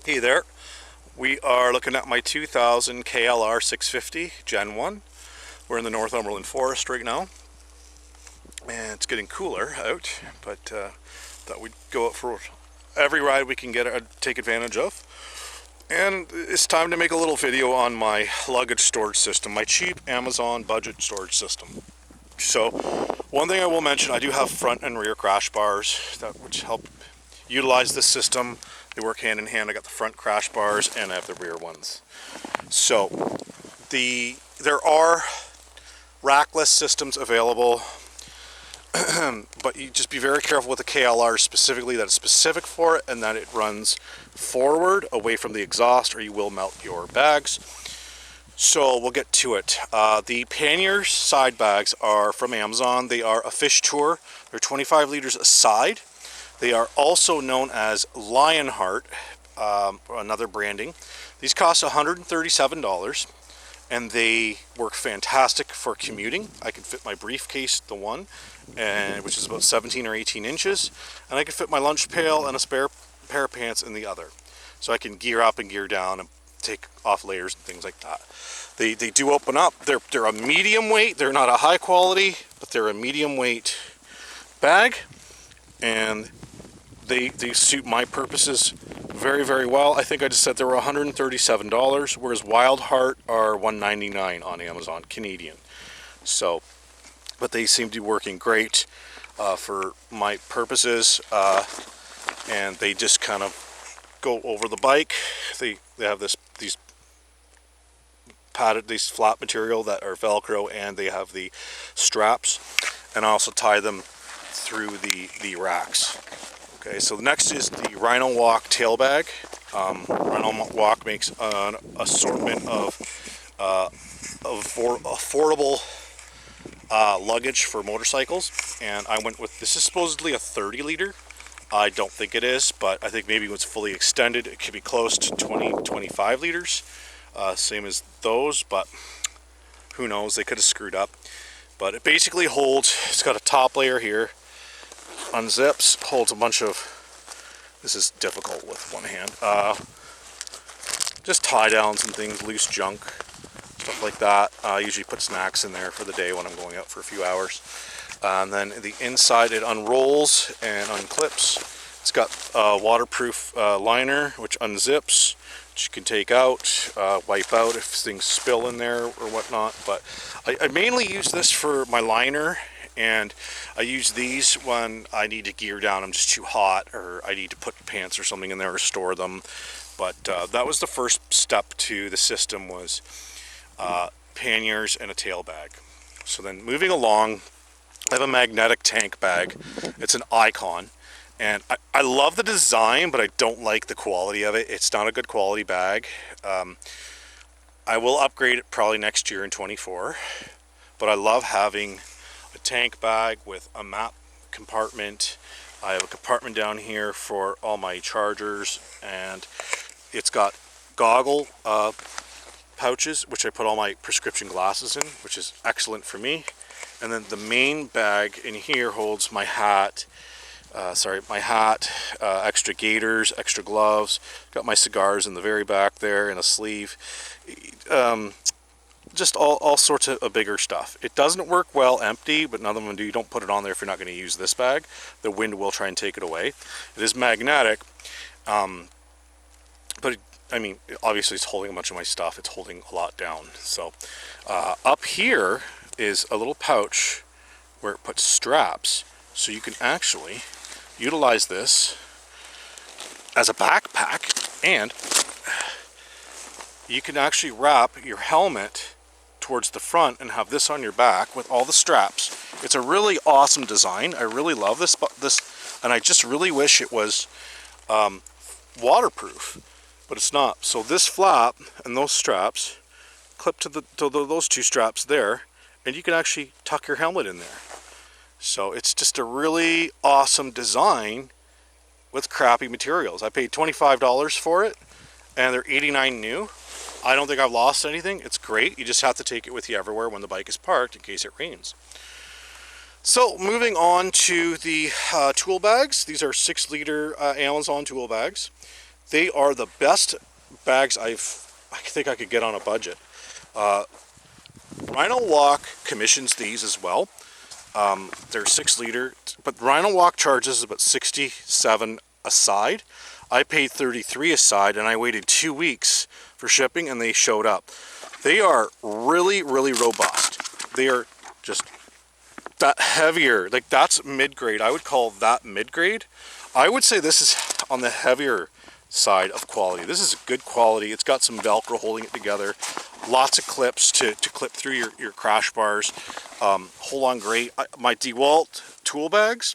Hey there, we are looking at my 2000 KLR 650 Gen 1. We're in the Northumberland Forest right now, and it's getting cooler out, but thought we'd go out for every ride we can take advantage of. And it's time to make a little video on my luggage storage system, my cheap Amazon budget storage system. So, one thing I will mention, I do have front and rear crash bars which help utilize this system. They work hand in hand. I got the front crash bars and I have the rear ones. So there are rackless systems available, but you just be very careful with the KLR specifically, that it's specific for it and that it runs forward away from the exhaust or you will melt your bags. So we'll get to it. The Pannier side bags are from Amazon. They are AFISHTOUR. They're 25 liters a side. They are also known as Lionheart, another branding. These cost $137 and they work fantastic for commuting. I can fit my briefcase, the one, which is about 17 or 18 inches, and I can fit my lunch pail and a spare pair of pants in the other. So I can gear up and gear down and take off layers and things like that. They do open up. They're a medium weight. They're not a high quality, but they're a medium weight bag, and they suit my purposes very, very well. I think I just said they were $137, whereas Wild Heart are $199 on Amazon, Canadian. So, but they seem to be working great for my purposes, and they just kind of go over the bike. They have these flat material that are Velcro, and they have the straps, and I also tie them through the racks. Okay, so next is the Rhinowalk tail bag. Rhinowalk makes an assortment of affordable luggage for motorcycles, and I went with, this is supposedly a 30 liter. I don't think it is, but I think maybe when it's fully extended, it could be close to 25 liters. Same as those, but who knows, they could have screwed up. But it basically holds, it's got a top layer here, unzips, holds a bunch of, this is difficult with one hand, just tie downs and things, loose junk, stuff like that. I usually put snacks in there for the day when I'm going out for a few hours. And then the inside, it unrolls and unclips. It's got a waterproof liner which unzips, which you can take out, wipe out if things spill in there or whatnot. But I mainly use this for my liner, and I use these when I need to gear down. I'm just too hot, or I need to put pants or something in there or store them. But that was the first step to the system, was panniers and a tail bag. So then moving along, I have a magnetic tank bag. It's an Icon, and I love the design, but I don't like the quality of it. It's not a good quality bag. I will upgrade it probably next year in 24, but I love having a tank bag with a map compartment. I have a compartment down here for all my chargers, and it's got goggle pouches, which I put all my prescription glasses in, which is excellent for me. And then the main bag in here holds my hat, extra gaiters, extra gloves, got my cigars in the very back there, and a sleeve, just all sorts of bigger stuff. It doesn't work well empty, but none of them do. You don't put it on there if you're not going to use this bag. The wind will try and take it away. It is magnetic, but I mean, obviously it's holding a bunch of my stuff. It's holding a lot down. So up here is a little pouch where it puts straps, so you can actually utilize this as a backpack, and you can actually wrap your helmet towards the front and have this on your back with all the straps. It's a really awesome design. I really love this, and I just really wish it was waterproof, but it's not. So this flap and those straps clip to those two straps there, and you can actually tuck your helmet in there. So it's just a really awesome design with crappy materials. I paid $25 for it, and they're $89 new. I don't think I've lost anything. It's great. You just have to take it with you everywhere when the bike is parked in case it rains. So moving on to the tool bags. These are 6 liter Amazon tool bags. They are the best bags I think I could get on a budget. Rhinowalk commissions these as well. They're 6 liter, but Rhinowalk charges about $67 a side. I paid $33 a side, and I waited 2 weeks for shipping, and they showed up. They are really, really robust. They are just that heavier. Like, that's mid-grade. I would call that mid-grade. I would say this is on the heavier side of quality. This is good quality. It's got some Velcro holding it together. Lots of clips to clip through your crash bars. Hold on great. My DeWalt tool bags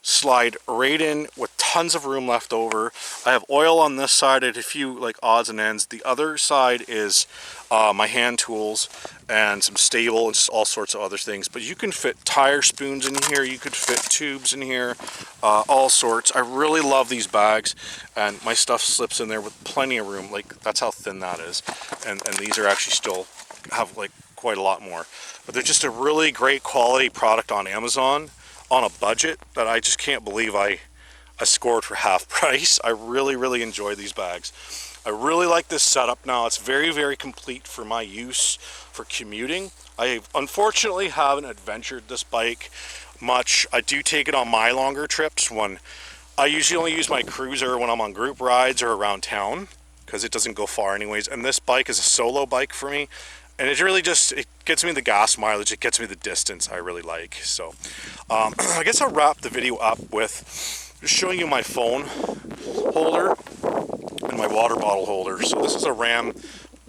slide right in with tons of room left over. I have oil on this side and a few like odds and ends. The other side is my hand tools and some stable and just all sorts of other things. But you can fit tire spoons in here. You could fit tubes in here, all sorts. I really love these bags, and my stuff slips in there with plenty of room. Like, that's how thin that is. And these are actually still have like quite a lot more. But they're just a really great quality product on Amazon on a budget that I just can't believe I scored for half price. I really, really enjoy these bags. I really like this setup now. It's very, very complete for my use for commuting. I unfortunately haven't adventured this bike much. I do take it on my longer trips when I usually only use my cruiser when I'm on group rides or around town, because it doesn't go far anyways. And this bike is a solo bike for me. And it really just, it gets me the gas mileage, it gets me the distance I really like. So I guess I'll wrap the video up with just showing you my phone holder and my water bottle holder. So this is a Ram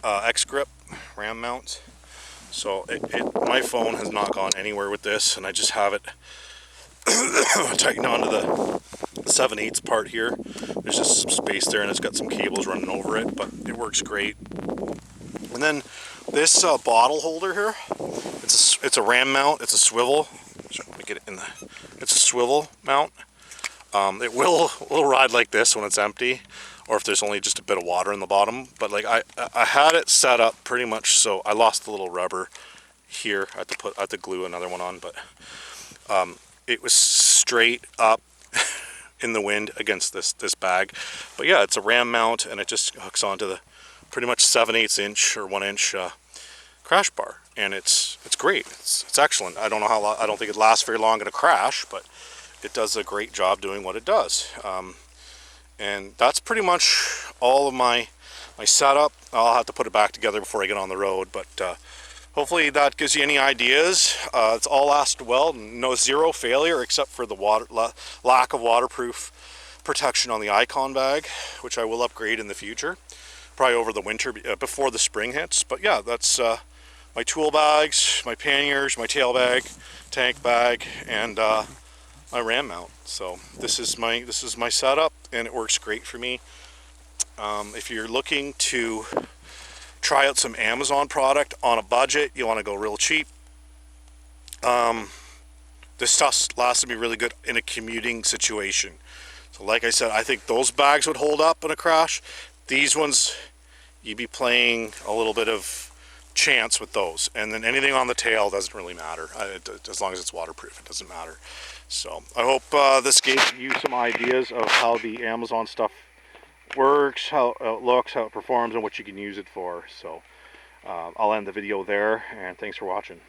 X-Grip, Ram mount. So my phone has not gone anywhere with this, and I just have it tightened onto the 7/8 part here. There's just some space there, and it's got some cables running over it, but it works great. And then this bottle holder here, it's a Ram mount. It's a swivel. Let me get it in the. It's a swivel mount. It will ride like this when it's empty, or if there's only just a bit of water in the bottom. But like I had it set up pretty much so I lost the little rubber here. I had to glue another one on, but it was straight up in the wind against this bag. But yeah, it's a Ram mount, and it just hooks onto the pretty much 7/8 inch or 1 inch crash bar, and it's great. It's excellent. I don't know how long, I don't think it lasts very long in a crash, but it does a great job doing what it does. And that's pretty much all of my setup. I'll have to put it back together before I get on the road, but hopefully that gives you any ideas. It's all lasted well. Zero failure except for the lack of waterproof protection on the Icon bag, which I will upgrade in the future, probably over the winter before the spring hits. But yeah, that's my tool bags, my panniers, my tail bag, tank bag, and my Ram mount. So this is my setup, and it works great for me. If you're looking to try out some Amazon product on a budget, you want to go real cheap, this stuff lasted me really good in a commuting situation. So like I said, I think those bags would hold up in a crash. These ones, you'd be playing a little bit of chance with those, and then anything on the tail doesn't really matter. As long as it's waterproof, it doesn't matter. So I hope this gave you some ideas of how the Amazon stuff works, how it looks, how it performs, and what you can use it for. So I'll end the video there, and thanks for watching.